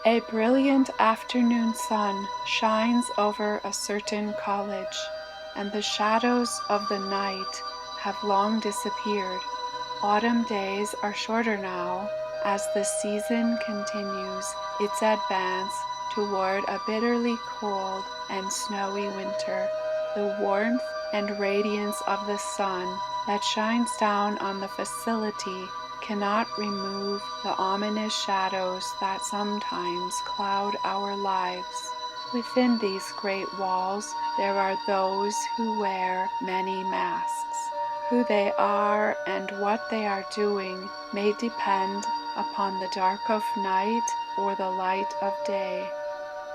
A brilliant afternoon sun shines over a certain college, and the shadows of the night have long disappeared. Autumn days are shorter now, as the season continues its advance toward a bitterly cold and snowy winter. The warmth and radiance of the sun that shines down on the facility cannot remove the ominous shadows that sometimes cloud our lives. Within these great walls there are those who wear many masks. Who they are and what they are doing may depend upon the dark of night or the light of day.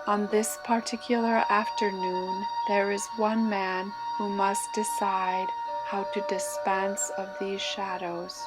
On this particular afternoon, there is one man who must decide how to dispense of these shadows.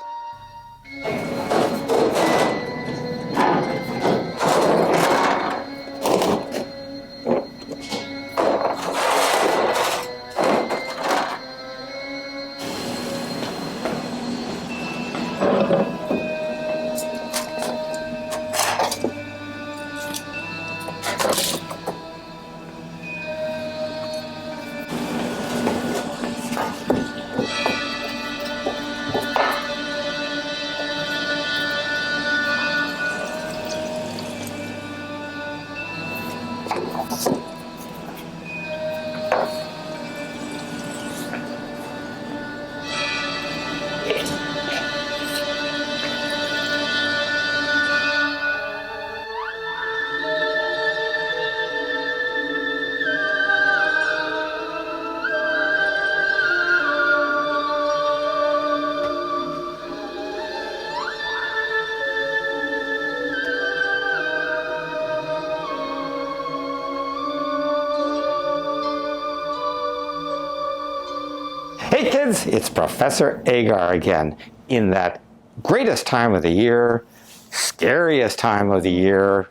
Hey kids, it's Professor Agar again in that greatest time of the year, scariest time of the year,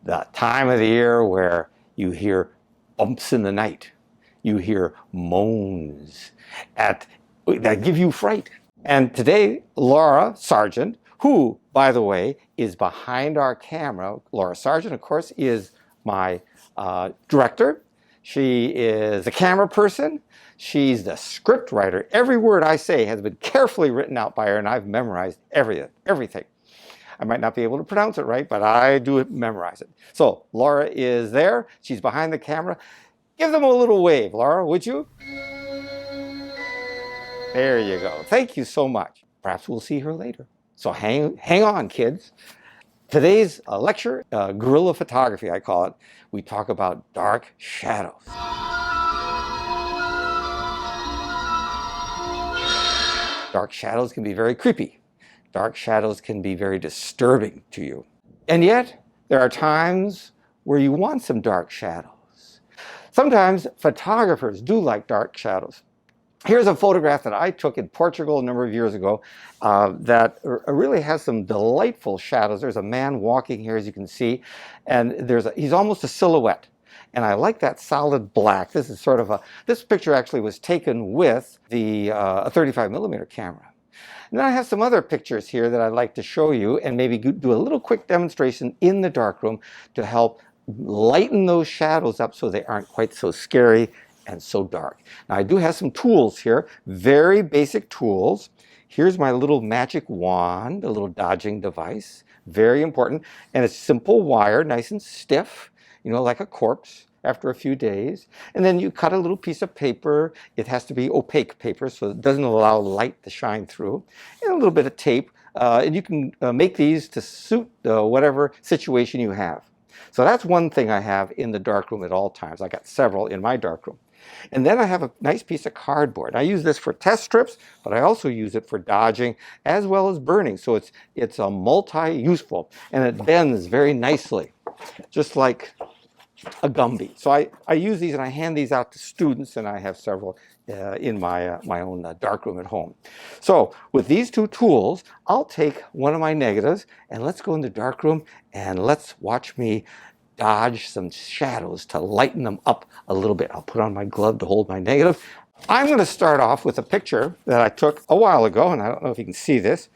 the time of the year where you hear bumps in the night, you hear moans that give you fright. And today, Laura Sargent, who, by the way, is behind our camera. Laura Sargent, of course, is my director. She is a camera person. She's the script writer. Every word I say has been carefully written out by her, and I've memorized everything. I might not be able to pronounce it right, but I do memorize it. So Laura is there. She's behind the camera. Give them a little wave, Laura, would you? There you go. Thank you so much. Perhaps we'll see her later. So hang on, kids. Today's lecture, guerrilla photography, I call it. We talk about dark shadows. Dark shadows can be very creepy. Dark shadows can be very disturbing to you. And yet, there are times where you want some dark shadows. Sometimes photographers do like dark shadows. Here's a photograph that I took in Portugal a number of years ago that really has some delightful shadows. There's a man walking here, as you can see, and he's almost a silhouette. And I like that solid black. This is sort of this picture actually was taken with a 35mm camera. And then I have some other pictures here that I'd like to show you and maybe do a little quick demonstration in the darkroom to help lighten those shadows up so they aren't quite so scary and so dark. Now I do have some tools here, very basic tools. Here's my little magic wand, a little dodging device, very important. And it's simple wire, nice and stiff, you know, like a corpse after a few days. And then you cut a little piece of paper. It has to be opaque paper, so it doesn't allow light to shine through. And a little bit of tape. And you can make these to suit whatever situation you have. So that's one thing I have in the darkroom at all times. I got several in my darkroom. And then I have a nice piece of cardboard. I use this for test strips, but I also use it for dodging as well as burning. So it's a multi-useful, and it bends very nicely, just like a Gumby. So I use these and I hand these out to students, and I have several in my own darkroom at home. So with these two tools, I'll take one of my negatives and let's go in the darkroom and let's watch me dodge some shadows to lighten them up a little bit. I'll put on my glove to hold my negative. I'm going to start off with a picture that I took a while ago, and I don't know if you can see this.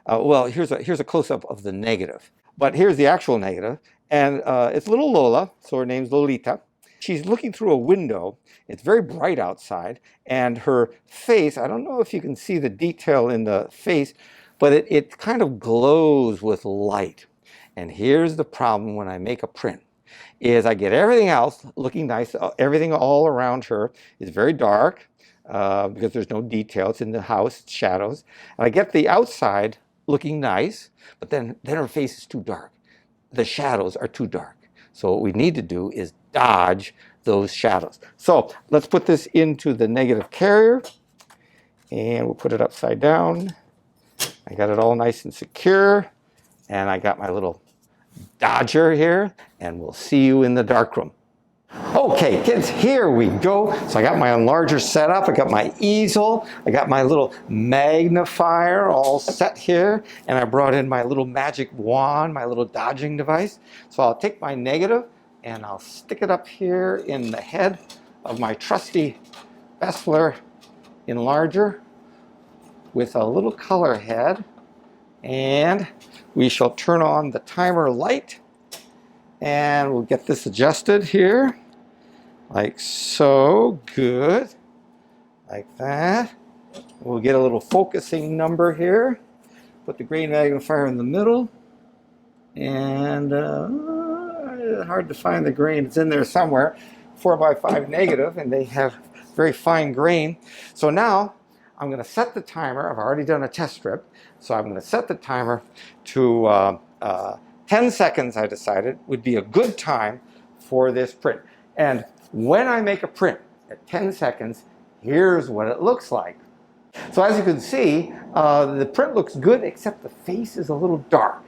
Well, here's a close-up of the negative. But here's the actual negative, And it's little Lola, so her name's Lolita. She's looking through a window. It's very bright outside, and her face, I don't know if you can see the detail in the face, but it kind of glows with light. And here's the problem when I make a print, is I get everything else looking nice. Everything all around her is very dark because there's no detail. It's in the house, it's shadows. And I get the outside looking nice, but then her face is too dark. The shadows are too dark. So what we need to do is dodge those shadows. So let's put this into the negative carrier, and we'll put it upside down. I got it all nice and secure, and I got my little dodger here, and we'll see you in the darkroom. Okay, kids, here we go. So I got my enlarger set up, I got my easel, I got my little magnifier all set here, and I brought in my little magic wand, my little dodging device. So I'll take my negative and I'll stick it up here in the head of my trusty Bessler enlarger with a little color head, and we shall turn on the timer light, and we'll get this adjusted here, like so. Good, like that. We'll get a little focusing number here. Put the grain magnifier in the middle, and hard to find the grain. It's in there somewhere. 4x5 negative, and they have very fine grain. So now I'm going to set the timer. I've already done a test strip, so I'm going to set the timer to 10 seconds. I decided would be a good time for this print. And when I make a print at 10 seconds, here's what it looks like. So as you can see, the print looks good, except the face is a little dark.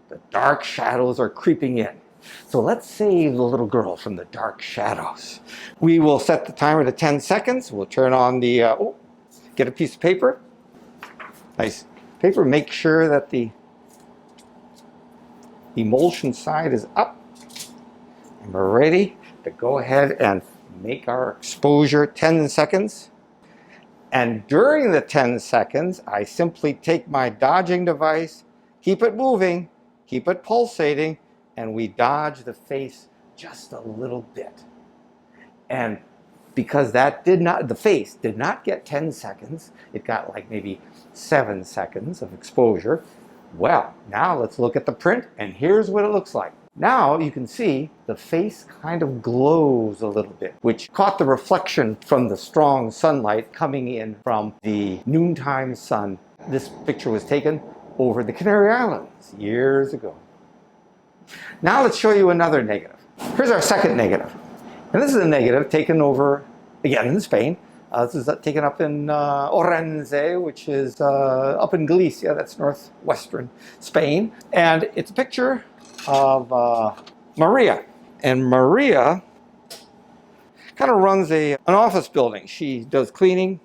The dark shadows are creeping in. So let's save the little girl from the dark shadows. We will set the timer to 10 seconds. We'll turn on the, get a piece of paper. Nice paper. Make sure that the emulsion side is up. And we're ready to go ahead and make our exposure 10 seconds. And during the 10 seconds, I simply take my dodging device, keep it moving, keep it pulsating, and we dodge the face just a little bit. And because the face did not get 10 seconds, it got like maybe 7 seconds of exposure. Well, now let's look at the print, and here's what it looks like. Now you can see the face kind of glows a little bit, which caught the reflection from the strong sunlight coming in from the noontime sun. This picture was taken over the Canary Islands years ago. Now let's show you another negative. Here's our second negative. And this is a negative taken over, again, in Spain. This is taken up in Orense, which is up in Galicia, that's northwestern Spain. And it's a picture of Maria. And Maria kind of runs an office building. She does cleaning,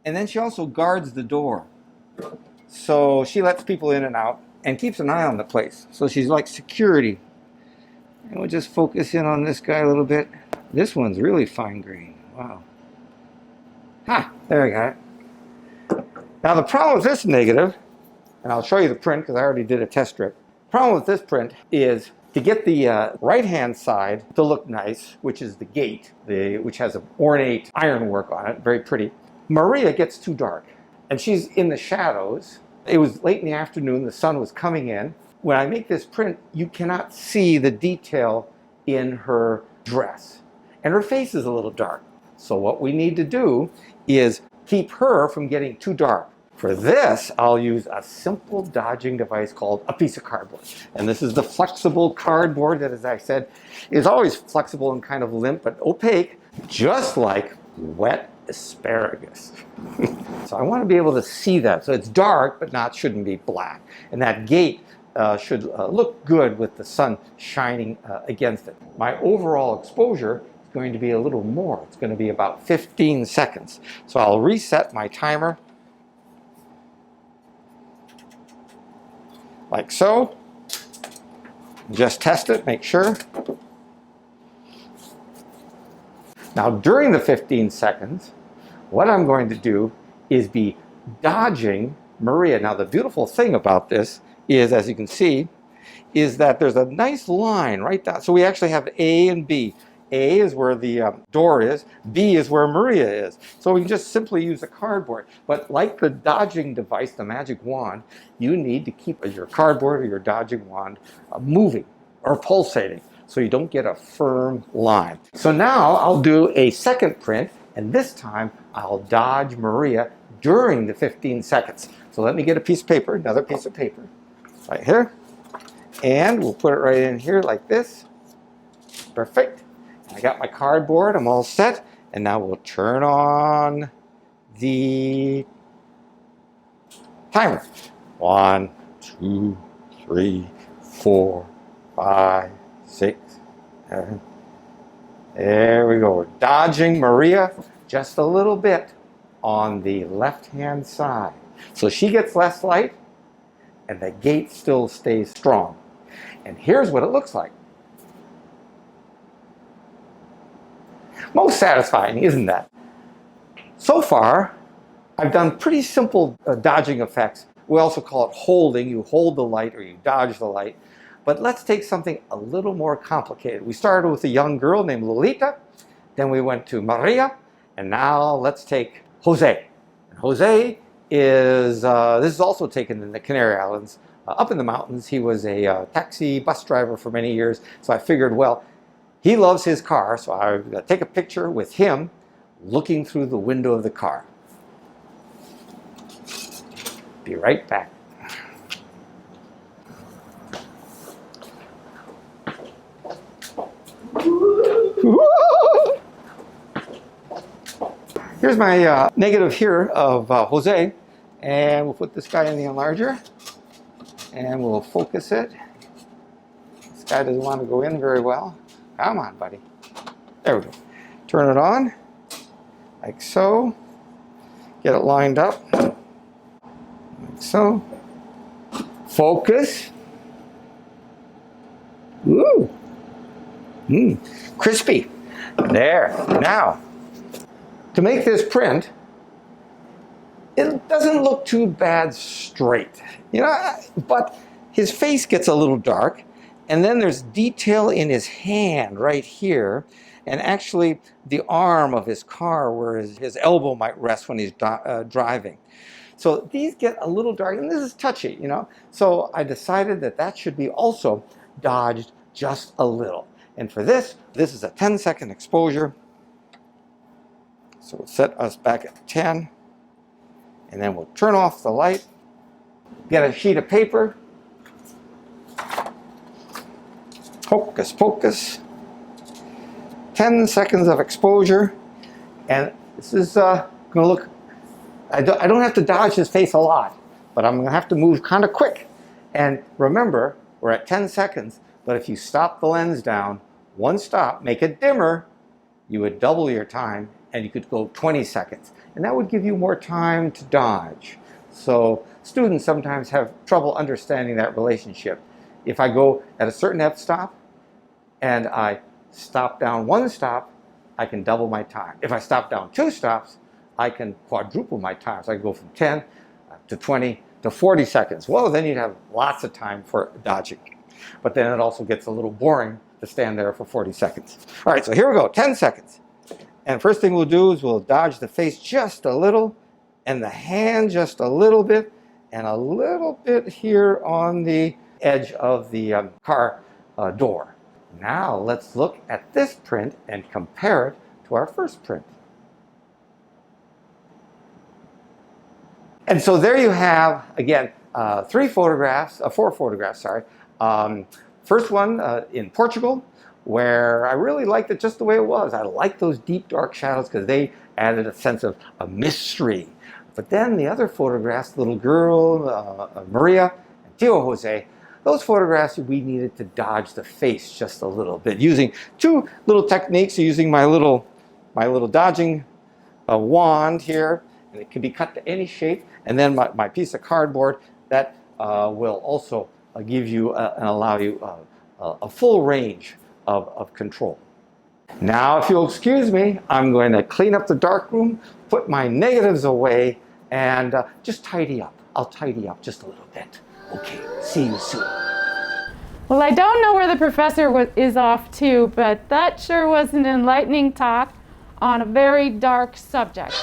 and then she also guards the door. So she lets people in and out and keeps an eye on the place. So she's like security. And we'll just focus in on this guy a little bit. This one's really fine grain. Wow. There we got it. Now the problem with this negative, and I'll show you the print because I already did a test strip. The problem with this print is to get the right-hand side to look nice, which is the gate, which has an ornate ironwork on it, very pretty. Maria gets too dark, and she's in the shadows. It was late in the afternoon, the sun was coming in. When I make this print, you cannot see the detail in her dress. And her face is a little dark. So what we need to do is keep her from getting too dark. For this, I'll use a simple dodging device called a piece of cardboard. And this is the flexible cardboard that, as I said, is always flexible and kind of limp, but opaque, just like wet asparagus. So I want to be able to see that. So it's dark, but shouldn't be black. And that gate should look good with the sun shining against it. My overall exposure is going to be a little more. It's going to be about 15 seconds. So I'll reset my timer like so. Just test it, make sure. Now during the 15 seconds, what I'm going to do is be dodging Maria. Now the beautiful thing about this is, as you can see, is that there's a nice line right down. So we actually have A and B. A is where the door is, B is where Maria is. So we can just simply use a cardboard. But like the dodging device, the magic wand, you need to keep your cardboard or your dodging wand moving or pulsating so you don't get a firm line. So now I'll do a second print, and this time I'll dodge Maria during the 15 seconds. So let me get a piece of paper, another piece of paper, right here. And we'll put it right in here like this. Perfect. I got my cardboard, I'm all set, and now we'll turn on the timer. 1, 2, 3, 4, 5, 6, 7. There we go. We're dodging Maria just a little bit on the left-hand side. So she gets less light, and the gate still stays strong. And here's what it looks like. Most satisfying, isn't that? So far, I've done pretty simple dodging effects. We also call it holding. You hold the light or you dodge the light. But let's take something a little more complicated. We started with a young girl named Lolita. Then we went to Maria. And now let's take Jose. And Jose is, this is also taken in the Canary Islands. Up in the mountains, he was a taxi bus driver for many years. So I figured, well, he loves his car, so I'm going to take a picture with him looking through the window of the car. Be right back. Here's my negative here of Jose, and we'll put this guy in the enlarger, and we'll focus it. This guy doesn't want to go in very well. Come on, buddy. There we go. Turn it on, like so. Get it lined up, like so. Focus. Ooh. Crispy. There. Now, to make this print, it doesn't look too bad straight, you know, but his face gets a little dark. And then there's detail in his hand right here, and actually the arm of his car where his elbow might rest when he's driving. So these get a little dark, and this is touchy, you know. So I decided that that should be also dodged just a little. And for this is a 10-second exposure. So we'll set us back at 10, and then we'll turn off the light, get a sheet of paper, hocus pocus, 10 seconds of exposure, and this is going to look, I don't have to dodge his face a lot, but I'm going to have to move kind of quick. And remember, we're at 10 seconds, but if you stop the lens down, one stop, make it dimmer, you would double your time, and you could go 20 seconds. And that would give you more time to dodge. So students sometimes have trouble understanding that relationship. If I go at a certain f-stop, and I stop down one stop, I can double my time. If I stop down 2 stops, I can quadruple my time. So I can go from 10 to 20 to 40 seconds. Well, then you'd have lots of time for dodging. But then it also gets a little boring to stand there for 40 seconds. All right, so here we go, 10 seconds. And first thing we'll do is we'll dodge the face just a little, and the hand just a little bit, and a little bit here on the edge of the car door. Now let's look at this print and compare it to our first print. And so there you have, again, 4 photographs, sorry. First one in Portugal, where I really liked it just the way it was. I liked those deep dark shadows because they added a sense of a mystery. But then the other photographs, little girl, Maria, and Tio Jose, those photographs we needed to dodge the face just a little bit, using 2 little techniques, using my little dodging wand here, and it can be cut to any shape, and then my piece of cardboard that will also give you and allow you a full range of control. Now, if you'll excuse me, I'm going to clean up the darkroom, put my negatives away, and just tidy up. I'll tidy up just a little bit. Okay, see you soon. Well, I don't know where the professor is off to, but that sure was an enlightening talk on a very dark subject.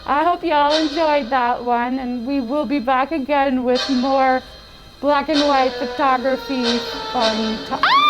I hope you all enjoyed that one, and we will be back again with more black and white photography fun.